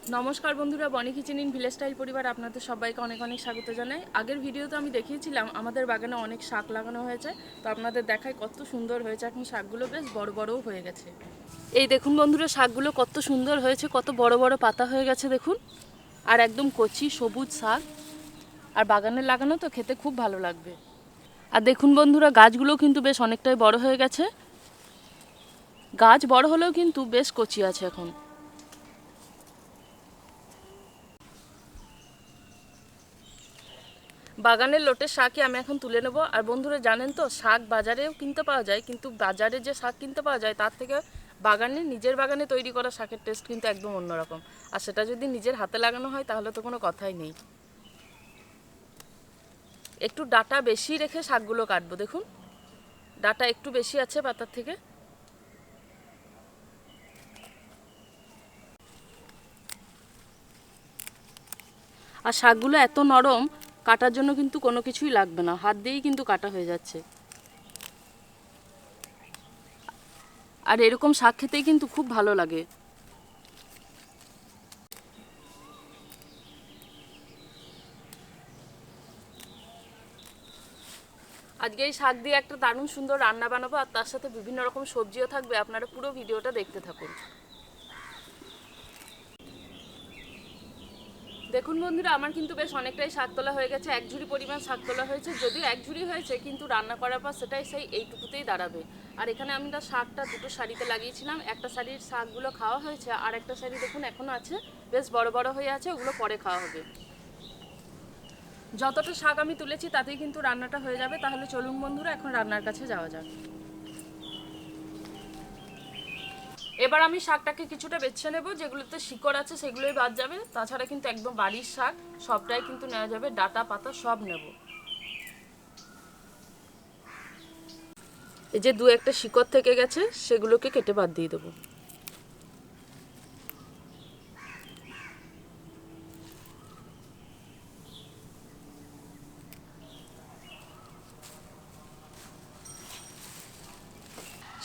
নমস্কার বন্ধুরা, বনি কিচেন ইন ভিলেজ স্টাইল পরিবার আপনাদের সবাইকে অনেক অনেক স্বাগত জানাই। আগের ভিডিওতে আমি দেখিয়েছিলাম আমাদের বাগানে অনেক শাক লাগানো হয়েছে, তো আপনাদের দেখায় কত সুন্দর হয়েছে। এখন শাকগুলো বেশ বড় বড়ও হয়ে গেছে। এই দেখুন বন্ধুরা, শাকগুলো কত সুন্দর হয়েছে, কত বড় বড় পাতা হয়ে গেছে দেখুন। আর একদম কচি সবুজ শাক, আর বাগানে লাগানো তো খেতে খুব ভালো লাগবে। আর দেখুন বন্ধুরা, গাছগুলো কিন্তু বেশ অনেকটাই বড় হয়ে গেছে। গাছ বড় হলেও কিন্তু বেশ কচি আছে এখন। বাগানের লোটের শাকই আমি এখন তুলে নেব। আর বন্ধুরা জানেন তো, শাক বাজারেও কিনতে পাওয়া যায়, কিন্তু বাজারে যে শাক কিনতে পাওয়া যায় তার থেকে নিজের বাগানে তৈরি করা শাকের টেস্ট কিন্তু একদম অন্যরকম। আর সেটা যদি নিজের হাতে লাগানো হয় তাহলে তো কোনো কথাই নেই। একটু ডাটা বেশি রেখে শাকগুলো কাটবো। দেখুন, ডাটা একটু বেশি আছে পাতার থেকে। আর শাকগুলো এত নরম, কাটার জন্য কিন্তু কোনো কিছুই লাগবে না, হাত দিয়েই কিন্তু কাটা হয়ে যাচ্ছে। আর এরকম শাক খেতেই কিন্তু খুব ভালো লাগে। আজকে এই শাক দিয়ে একটা দারুণ সুন্দর রান্না বানাবো, আর তার সাথে বিভিন্ন রকম সবজিও থাকবে। আপনারা পুরো ভিডিওটা দেখতে থাকুন। দেখুন বন্ধুরা, আমার কিন্তু বেশ অনেকটাই শাক তোলা হয়ে গেছে। এক ঝুড়ি পরিমাণ শাক তোলা হয়েছে, যদিও এক ঝুড়ি হয়েছে, কিন্তু রান্না করার পর সেটাই এইটুকুতেই দাঁড়াবে। আর এখানে আমি শাকটা দুটো শাড়িতে লাগিয়েছিলাম। একটা শাড়ির শাকগুলো খাওয়া হয়েছে, আর একটা শাড়ি দেখুন এখনও আছে, বেশ বড় বড় হয়ে আছে, ওগুলো পরে খাওয়া হবে। যতটা শাক আমি তুলেছি তাতেই কিন্তু রান্নাটা হয়ে যাবে। তাহলে চলুন বন্ধুরা, এখন রান্নার কাছে যাওয়া যাক। এবার আমি শাকটাকে কিছুটা বেছে নেব, যেগুলোতে শিকড় আছে সেগুলোই বাদ যাবে। তাছাড়া কিন্তু একদম বাড়ির শাক, সবটাই কিন্তু নেওয়া যাবে, ডাটা পাতা সব নেব। এই যে দু একটা শিকড় থেকে গেছে, সেগুলোকে কেটে বাদ দিয়ে দেবো।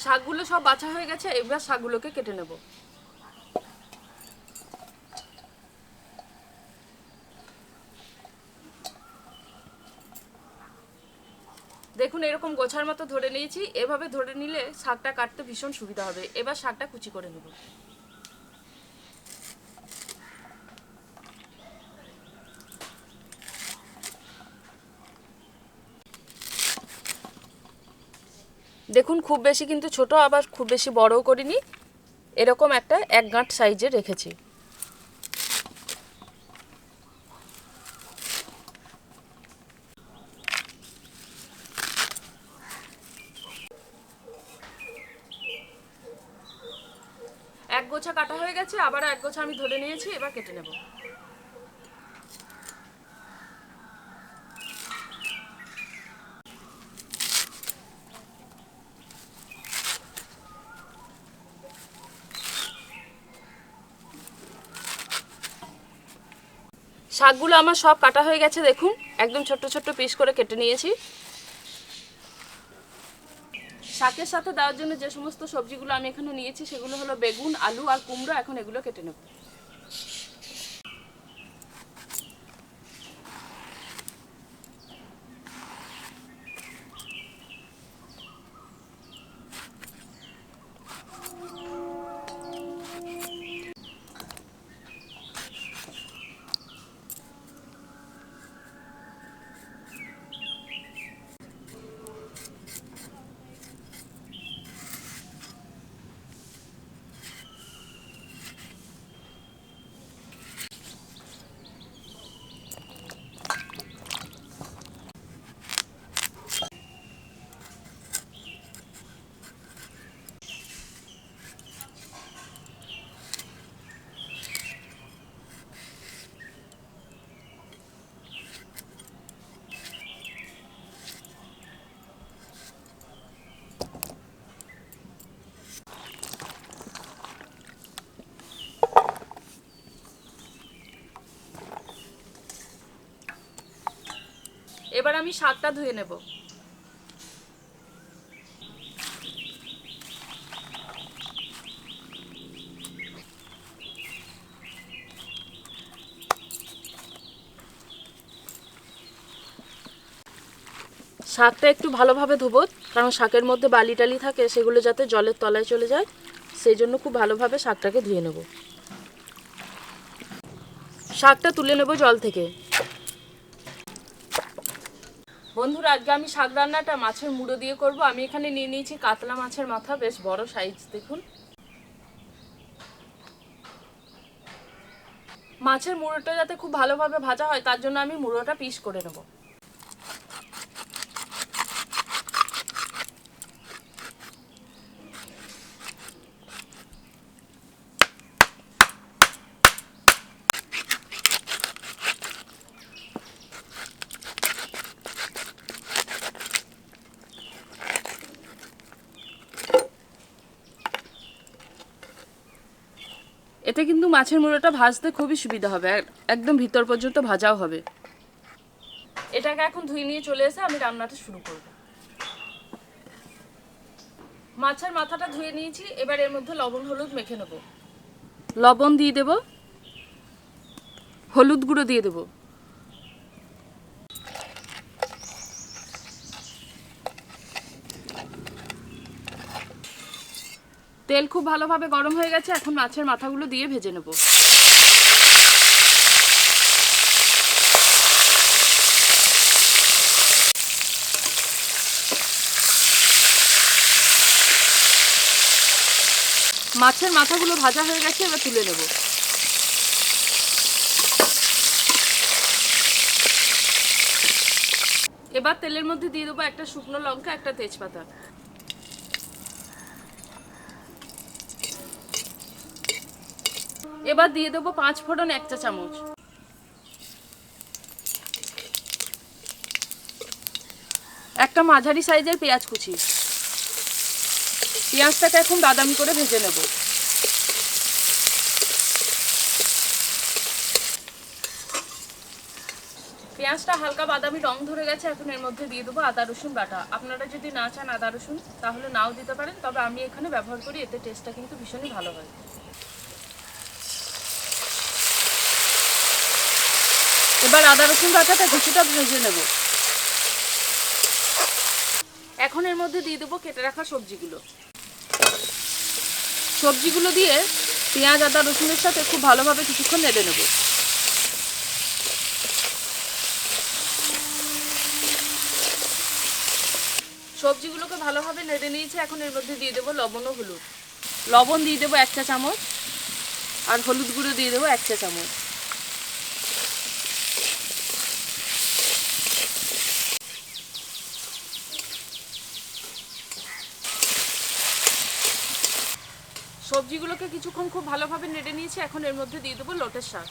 শাকগুলো সব বাছা হয়ে গেছে, এবার শাকগুলোকে কেটে নেব। দেখুন এরকম গোছার মতো ধরে নিয়েছি। এভাবে ধরে নিলে শাকটা কাটতে ভীষণ সুবিধা হবে। এবার শাকটা কুচি করে নেব। দেখুন খুব বেশি কিন্তু ছোট, আবার খুব বেশি বড়ও করিনি, এরকম একটা এক গাঁট সাইজে রেখেছি। এক গোছা কাটা হয়ে গেছে, আবার এক গোছা আমি ধরে নিয়েছি, এবার কেটে নেব। শাকগুলো আমার সব কাটা হয়ে গেছে, দেখুন একদম ছোট্ট ছোট্ট পিস করে কেটে নিয়েছি। শাকের সাথে দেওয়ার জন্য যে সমস্ত সবজিগুলো আমি এখানে নিয়েছি সেগুলো হলো বেগুন, আলু আর কুমড়ো। এখন এগুলো কেটে নেব। এবার আমি শাকটা ধুয়ে নেব। শাকটা একটু ভালোভাবে ধোবো, কারণ শাকের মধ্যে বালি টালি থাকে, সেগুলো যাতে জলের তলায় চলে যায়, সেই জন্য খুব ভালোভাবে শাকটাকে ধুয়ে নেব। শাকটা তুলে নেব জল থেকে। বন্ধুরা, আজকে আমি শাক রান্নাটা মাছের মুড়ো দিয়ে করব। আমি এখানে নিয়ে নিয়েছি কাতলা মাছের মাথা, বেশ বড় সাইজ দেখুন। মাছের মুড়োটা যাতে খুব ভালোভাবে ভাজা হয়, তার জন্য আমি মুড়োটা পিস করে নেব। এতে কিন্তু মাছের মুড়োটা ভাজতে খুবই সুবিধা হবে, একদম ভিতর পর্যন্ত ভাজাও হবে। এটাকে এখন ধুয়ে নিয়ে চলে এসে আমি রান্নাটা শুরু করব। মাছের মাথাটা ধুয়ে নিয়েছি, এবার এর মধ্যে লবণ হলুদ মেখে নেব। লবণ দিয়ে দেব, হলুদ গুঁড়ো দিয়ে দেব, তেল খুব ভালোভাবে গরম হয়ে গেছে, এখন মাছের মাথাগুলো দিয়ে ভেজে নেব। মাছের মাথাগুলো ভাজা হয়ে গেছে, এবার তুলে নেব। এবার তেলের মধ্যে দিয়ে দেবো একটা শুকনো লঙ্কা, একটা তেজপাতা। এবার দিয়ে দেবো 5 ফোড়ন 1 চা চামচ। একটা মাঝারি সাইজের পেঁয়াজ কুচি। পেঁয়াজটাকে এখন বাদামি করে ভেজে নেব। পেঁয়াজটা হালকা বাদামি রং ধরে গেছে, এখন এর মধ্যে দিয়ে দেবো আদা রসুন বাটা। আপনারা যদি না চান আদা রসুন, তাহলে নাও দিতে পারেন, তবে আমি এখানে ব্যবহার করি, এতে টেস্টটা কিন্তু ভীষণই ভালো হয়। এবার আদা রসুন বাটাটা কিছুটা ভেজে নেব। এখন এর মধ্যে দিয়ে দেবো কেটে রাখা সবজিগুলো। সবজিগুলো দিয়ে পেঁয়াজ আদা রসুনের সাথে খুব ভালোভাবে কিছুক্ষণ নেড়ে নেব। সবজিগুলোকে ভালোভাবে নেড়ে নিয়েছি, এখন এর মধ্যে দিয়ে দেবো লবণ ও হলুদ। লবণ দিয়ে দেবো 1 চা চামচ, আর হলুদ গুঁড়ো দিয়ে দেবো 1 চা চামচ। সবজিগুলোকে কিছুক্ষণ খুব ভালোভাবে নেড়ে নিয়েছি, এখন এর মধ্যে দিয়ে দেবো লটের শাক।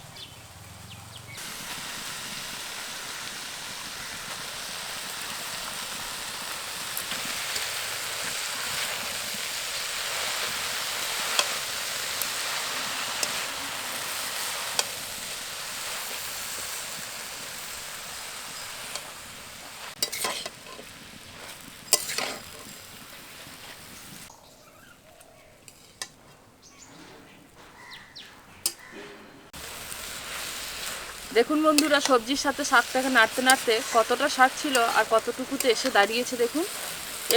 দেখুন বন্ধুরা, সবজির সাথে শাকটাকে নাড়তে নাড়তে কতটা শাক ছিল আর কতটুকুতে এসে দাঁড়িয়েছে দেখুন।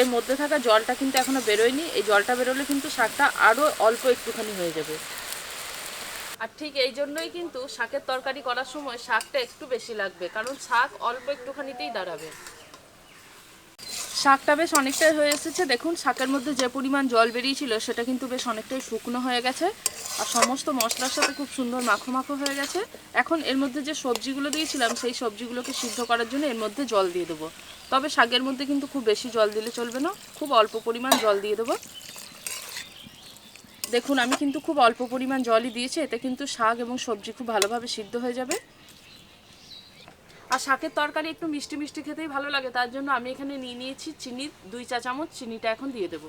এর মধ্যে থাকা জলটা কিন্তু এখনো বেরোয়নি, এই জলটা বেরোলে কিন্তু শাকটা আরও অল্প একটুখানি হয়ে যাবে। আর ঠিক এই জন্যই কিন্তু শাকের তরকারি করার সময় শাকটা একটু বেশি লাগবে, কারণ শাক অল্প একটুখানিতেই দাঁড়াবে। শাকটা বেশ অনেকটাই হয়ে এসেছে দেখুন, শাকের মধ্যে যে পরিমাণ জল বেরিয়েছিল সেটা কিন্তু বেশ অনেকটাই শুকনো হয়ে গেছে, আর সমস্ত মশলার সাথে খুব সুন্দর মাখো মাখো হয়ে গেছে। এখন এর মধ্যে যে সবজিগুলো দিয়েছিলাম সেই সবজিগুলোকে সিদ্ধ করার জন্য এর মধ্যে জল দিয়ে দেবো। তবে শাকের মধ্যে কিন্তু খুব বেশি জল দিলে চলবে না, খুব অল্প পরিমাণ জল দিয়ে দেবো। দেখুন আমি কিন্তু খুব অল্প পরিমাণ জলই দিয়েছি, এতে কিন্তু শাক এবং সবজি খুব ভালোভাবে সিদ্ধ হয়ে যাবে। আর শাকের তরকারি একটু মিষ্টি মিষ্টি খেতেই ভালো লাগে, তার জন্য আমি এখানে নিয়ে নিয়েছি চিনি 2 চা চামচ। চিনিটা এখন দিয়ে দেব।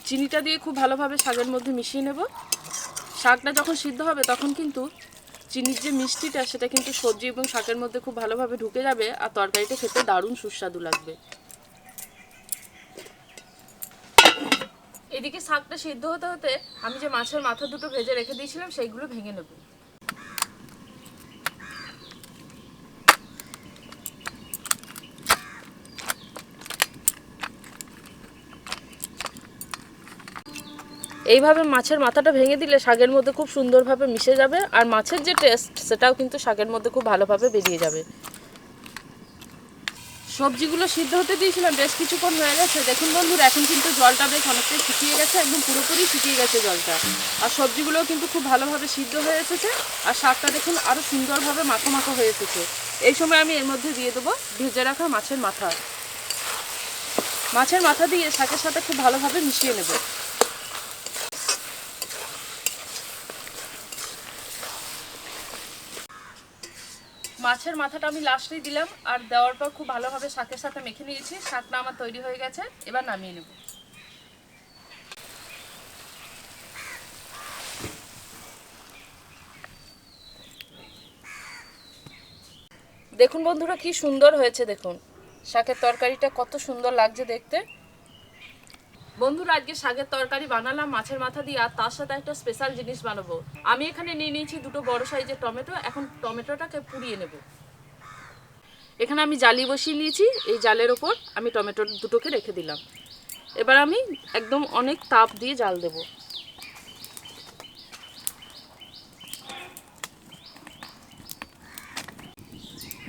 চিনিটা দিয়ে খুব ভালোভাবে শাকের মধ্যে মিশিয়ে নেব। শাকটা যখন সিদ্ধ হবে তখন কিন্তু চিনির যে মিষ্টিটা সেটা কিন্তু সবজি এবং শাকের মধ্যে খুব ভালোভাবে ঢুকে যাবে, আর তরকারিটা খেতে দারুণ সুস্বাদু লাগবে। এদিকে শাকটা সিদ্ধ হতে হতে আমি যে মাছের মাথা দুটো ভেজে রেখে দিয়েছিলাম সেইগুলো ভেঙে নেব। এইভাবে মাছের মাথাটা ভেঙে দিলে শাকের মধ্যে খুব সুন্দরভাবে মিশে যাবে, আর মাছের যে টেস্ট সেটাও কিন্তু শাকের মধ্যে খুব ভালোভাবে বেরিয়ে যাবে। সবজিগুলো সিদ্ধ হতে দিয়েছিলাম, বেশ কিছুক্ষণ হয়ে গেছে। দেখুন বন্ধুরা, এখন কিন্তু জলটা বেশ অনেকটাই শুকিয়ে গেছে, একদম পুরোপুরি শুকিয়ে গেছে জলটা। আর সবজিগুলোও কিন্তু খুব ভালোভাবে সিদ্ধ হয়ে এসেছে, আর শাকটা দেখুন আরও সুন্দরভাবে মাখো মাখো হয়ে এসেছে। এই সময় আমি এর মধ্যে দিয়ে দেবো ভেজে রাখা মাছের মাথা। মাছের মাথা দিয়ে শাকের সাথে খুব ভালোভাবে মিশিয়ে নেব। মাছের মাথাটা আমি লাস্টেই দিলাম, আর দেওয়ার পর খুব ভালোভাবে শাকের সাথে মেখে নিয়েছি। শাকটা আমার তৈরি হয়ে গেছে, এবার নামিয়ে নেব। দেখুন বন্ধুরা, কি সুন্দর হয়েছে। দেখুন শাকের তরকারিটা কত সুন্দর লাগছে দেখতে। বন্ধুরা, আজকে শাকের তরকারি বানালাম মাছের মাথা দিয়ে, আর তার সাথে একটা স্পেশাল জিনিস বানাবো। আমি এখানে নিয়ে নিয়েছি দুটো বড় সাইজের টমেটো। এখন টমেটোটাকে পুড়িয়ে নেব। এখানে আমি জালি বসিয়ে নিয়েছি, এই জালের ওপর আমি টমেটো দুটোকে রেখে দিলাম। এবার আমি একদম অনেক তাপ দিয়ে জাল দেব।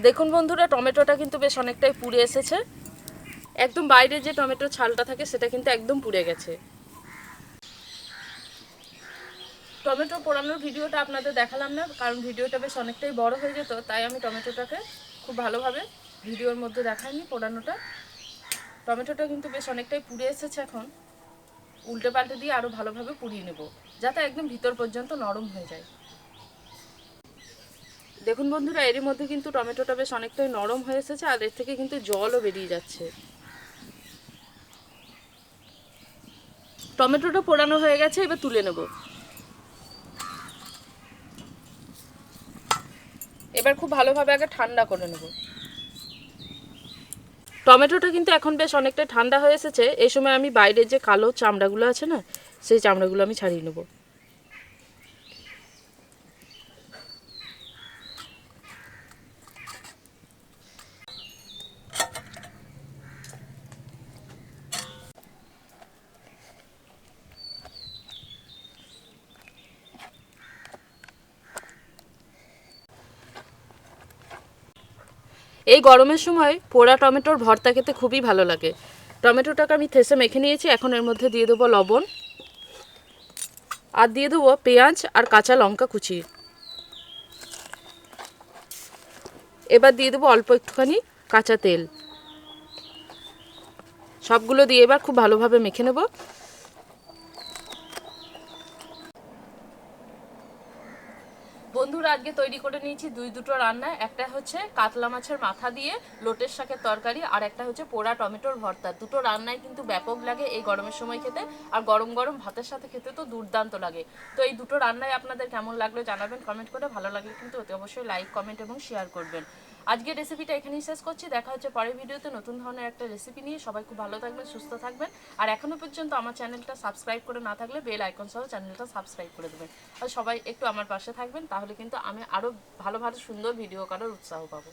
দেখুন বন্ধুরা, টমেটোটা কিন্তু বেশ অনেকটাই পুড়ে এসেছে। একদম বাইরে যে টমেটোর ছালটা থাকে সেটা কিন্তু একদম পুড়ে গেছে। টমেটো পোড়ানোর ভিডিওটা আপনাদের দেখালাম না, কারণ ভিডিওটা বেশ অনেকটাই বড় হয়ে যেত, তাই আমি টমেটোটাকে খুব ভালোভাবে ভিডিওর মধ্যে দেখাইনি পোড়ানোটা। টমেটোটা কিন্তু বেশ অনেকটাই পুড়ে এসেছে। এখন উল্টে পাল্টে দিয়ে আরও ভালোভাবে পুড়িয়ে নেব, যাতে একদম ভিতর পর্যন্ত নরম হয়ে যায়। দেখুন বন্ধুরা, এরই মধ্যে কিন্তু টমেটোটা বেশ অনেকটাই নরম হয়ে এসেছে, আর এর থেকে কিন্তু জলও বেরিয়ে যাচ্ছে। টমেটোটা পোড়ানো হয়ে গেছে, এবার তুলে নেব। এবার খুব ভালোভাবে আগে ঠান্ডা করে নেব। টমেটোটা কিন্তু এখন বেশ অনেকটা ঠান্ডা হয়ে এসেছে। এই সময় আমি বাইরের যে কালো চামড়াগুলো আছে না, সেই চামড়াগুলো আমি ছাড়িয়ে নেব। এই গরমের সময় পোড়া টমেটোর ভর্তা খেতে খুবই ভালো লাগে। টমেটোটাকে আমি থেসে মেখে নিয়েছি। এখন এর মধ্যে দিয়ে দেবো লবণ, আর দিয়ে দেবো পেঁয়াজ আর কাঁচা লঙ্কা কুচি। এবার দিয়ে দেবো অল্প একটুখানি কাঁচা তেল। সবগুলো দিয়ে এবার খুব ভালোভাবে মেখে নেব। বন্ধুরা, আজকে তৈরি করে নিয়েছি দুটো রান্না। একটা হচ্ছে কাতলা মাছের মাথা দিয়ে লোটের শাকের তরকারি, আর একটা হচ্ছে পোড়া টমেটোর ভর্তা। দুটো রান্নাই কিন্তু ব্যাপক লাগে এই গরমের সময় খেতে, আর গরম গরম ভাতের সাথে খেতে তো দুর্দান্ত লাগে। তো এই দুটো রান্নাই আপনাদের কেমন লাগলো জানাবেন কমেন্ট করে। ভালো লাগলে কিন্তু অতি অবশ্যই লাইক, কমেন্ট এবং শেয়ার করবেন। আজকের রেসিপিটা এখানেই শেষ করছি। দেখা হচ্ছে পরের ভিডিওতে নতুন ধরনের একটা রেসিপি নিয়ে। সবাই খুব ভালো থাকবেন, সুস্থ থাকবেন, আর এখনো পর্যন্ত আমার চ্যানেলটা সাবস্ক্রাইব করে না থাকলে বেল আইকন সহ চ্যানেলটা সাবস্ক্রাইব করে দেবেন। আর সবাই একটু আমার পাশে থাকবেন, তাহলে কিন্তু আমি আরও ভালো ভালো সুন্দর ভিডিও করার উৎসাহ পাবো।